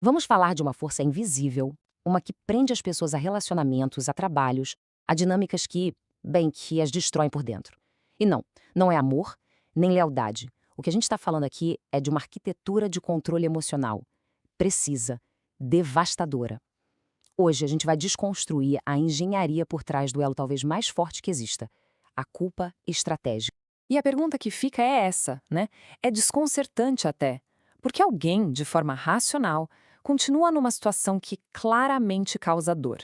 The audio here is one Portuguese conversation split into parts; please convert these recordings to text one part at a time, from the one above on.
Vamos falar de uma força invisível, uma que prende as pessoas a relacionamentos, a trabalhos, a dinâmicas que as destroem por dentro. E não, não é amor, nem lealdade. O que a gente está falando aqui é de uma arquitetura de controle emocional, precisa, devastadora. Hoje a gente vai desconstruir a engenharia por trás do elo talvez mais forte que exista, a culpa estratégica. E a pergunta que fica é essa, né? É desconcertante até. Porque alguém, de forma racional, continua numa situação que claramente causa dor.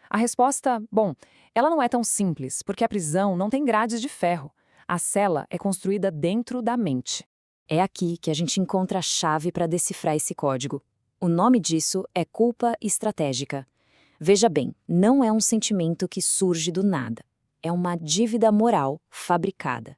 A resposta, bom, ela não é tão simples, porque a prisão não tem grades de ferro. A cela é construída dentro da mente. É aqui que a gente encontra a chave para decifrar esse código. O nome disso é culpa estratégica. Veja bem, não é um sentimento que surge do nada. É uma dívida moral fabricada.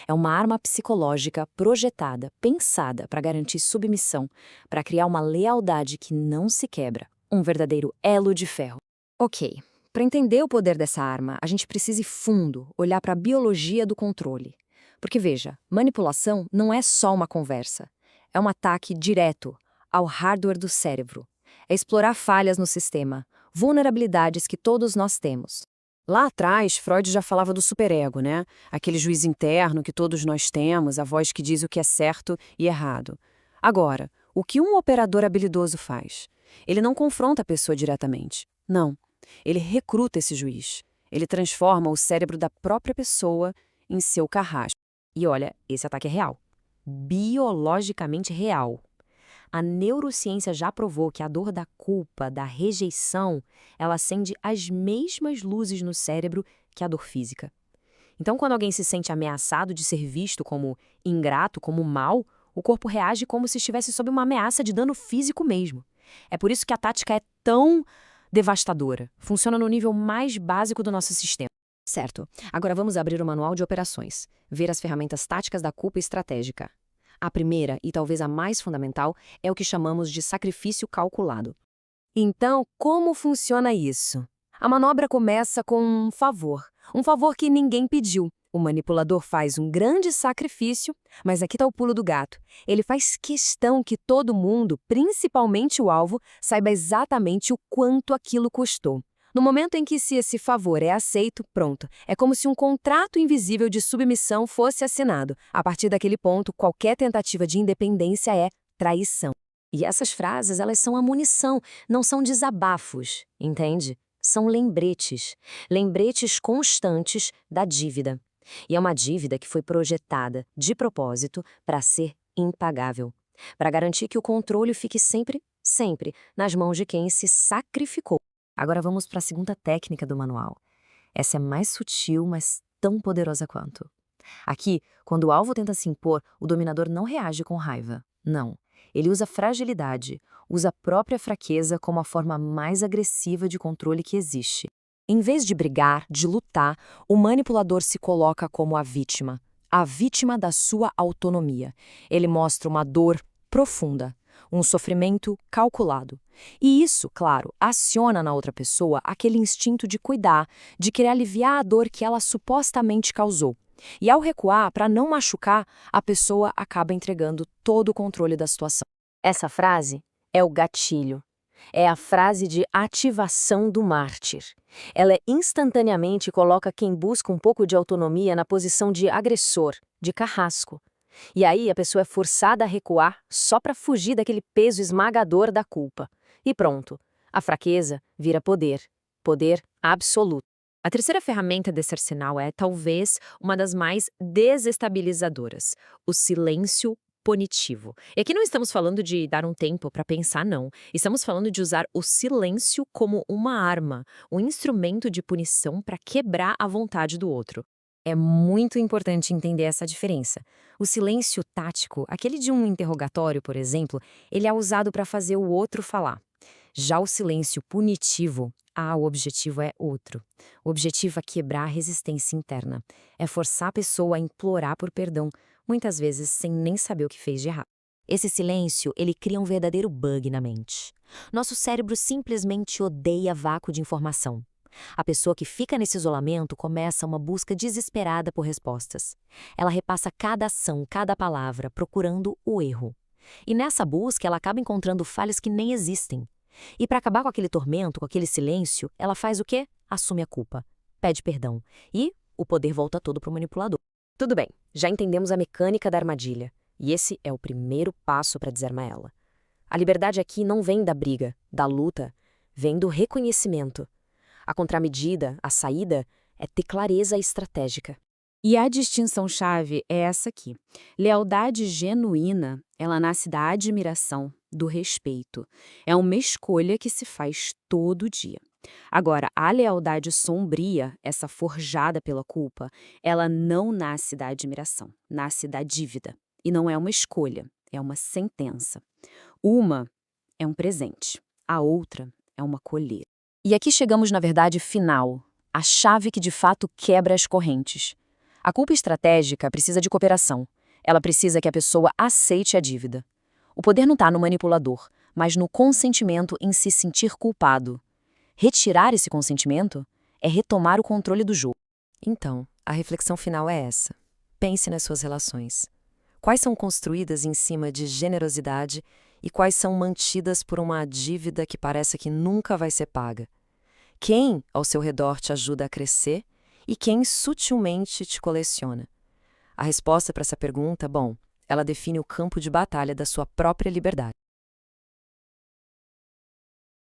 É uma arma psicológica projetada, pensada para garantir submissão, para criar uma lealdade que não se quebra, um verdadeiro elo de ferro. Ok, para entender o poder dessa arma, a gente precisa ir fundo, olhar para a biologia do controle. Porque veja, manipulação não é só uma conversa. É um ataque direto ao hardware do cérebro. É explorar falhas no sistema, vulnerabilidades que todos nós temos. Lá atrás, Freud já falava do superego, né? Aquele juiz interno que todos nós temos, a voz que diz o que é certo e errado. Agora, o que um operador habilidoso faz? Ele não confronta a pessoa diretamente. Não. Ele recruta esse juiz. Ele transforma o cérebro da própria pessoa em seu carrasco. E olha, esse ataque é real. Biologicamente real. A neurociência já provou que a dor da culpa, da rejeição, ela acende as mesmas luzes no cérebro que a dor física. Então, quando alguém se sente ameaçado de ser visto como ingrato, como mal, o corpo reage como se estivesse sob uma ameaça de dano físico mesmo. É por isso que a tática é tão devastadora. Funciona no nível mais básico do nosso sistema. Certo. Agora vamos abrir o manual de operações, ver as ferramentas táticas da culpa estratégica. A primeira, e talvez a mais fundamental, é o que chamamos de sacrifício calculado. Então, como funciona isso? A manobra começa com um favor que ninguém pediu. O manipulador faz um grande sacrifício, mas aqui está o pulo do gato. Ele faz questão que todo mundo, principalmente o alvo, saiba exatamente o quanto aquilo custou. No momento em que esse favor é aceito, pronto. É como se um contrato invisível de submissão fosse assinado. A partir daquele ponto, qualquer tentativa de independência é traição. E essas frases, elas são a munição, não são desabafos, entende? São lembretes. Lembretes constantes da dívida. E é uma dívida que foi projetada, de propósito, para ser impagável. Para garantir que o controle fique sempre, sempre, nas mãos de quem se sacrificou. Agora vamos para a segunda técnica do manual. Essa é mais sutil, mas tão poderosa quanto. Aqui, quando o alvo tenta se impor, o dominador não reage com raiva. Não. Ele usa fragilidade, usa a própria fraqueza como a forma mais agressiva de controle que existe. Em vez de brigar, de lutar, o manipulador se coloca como a vítima da sua autonomia. Ele mostra uma dor profunda, um sofrimento calculado. E isso, claro, aciona na outra pessoa aquele instinto de cuidar, de querer aliviar a dor que ela supostamente causou. E ao recuar, para não machucar, a pessoa acaba entregando todo o controle da situação. Essa frase é o gatilho. É a frase de ativação do mártir. Ela instantaneamente coloca quem busca um pouco de autonomia na posição de agressor, de carrasco. E aí a pessoa é forçada a recuar só para fugir daquele peso esmagador da culpa. E pronto, a fraqueza vira poder. Poder absoluto. A terceira ferramenta desse arsenal é, talvez, uma das mais desestabilizadoras: o silêncio punitivo. E aqui não estamos falando de dar um tempo para pensar, não. Estamos falando de usar o silêncio como uma arma, um instrumento de punição para quebrar a vontade do outro. É muito importante entender essa diferença. O silêncio tático, aquele de um interrogatório, por exemplo, ele é usado para fazer o outro falar. Já o silêncio punitivo, o objetivo é outro. O objetivo é quebrar a resistência interna. É forçar a pessoa a implorar por perdão, muitas vezes sem nem saber o que fez de errado. Esse silêncio, ele cria um verdadeiro bug na mente. Nosso cérebro simplesmente odeia vácuo de informação. A pessoa que fica nesse isolamento começa uma busca desesperada por respostas. Ela repassa cada ação, cada palavra, procurando o erro. E nessa busca, ela acaba encontrando falhas que nem existem. E para acabar com aquele tormento, com aquele silêncio, ela faz o quê? Assume a culpa, pede perdão. E o poder volta todo para o manipulador. Tudo bem, já entendemos a mecânica da armadilha. E esse é o primeiro passo para desarmar ela. A liberdade aqui não vem da briga, da luta, vem do reconhecimento. A contramedida, a saída, é ter clareza estratégica. E a distinção-chave é essa aqui. Lealdade genuína, ela nasce da admiração, do respeito. É uma escolha que se faz todo dia. Agora, a lealdade sombria, essa forjada pela culpa, ela não nasce da admiração, nasce da dívida. E não é uma escolha, é uma sentença. Uma é um presente, a outra é uma colheita. E aqui chegamos na verdade final, a chave que de fato quebra as correntes. A culpa estratégica precisa de cooperação. Ela precisa que a pessoa aceite a dívida. O poder não está no manipulador, mas no consentimento em se sentir culpado. Retirar esse consentimento é retomar o controle do jogo. Então, a reflexão final é essa. Pense nas suas relações. Quais são construídas em cima de generosidade e quais são mantidas por uma dívida que parece que nunca vai ser paga? Quem ao seu redor te ajuda a crescer e quem sutilmente te coleciona? A resposta para essa pergunta, bom, ela define o campo de batalha da sua própria liberdade.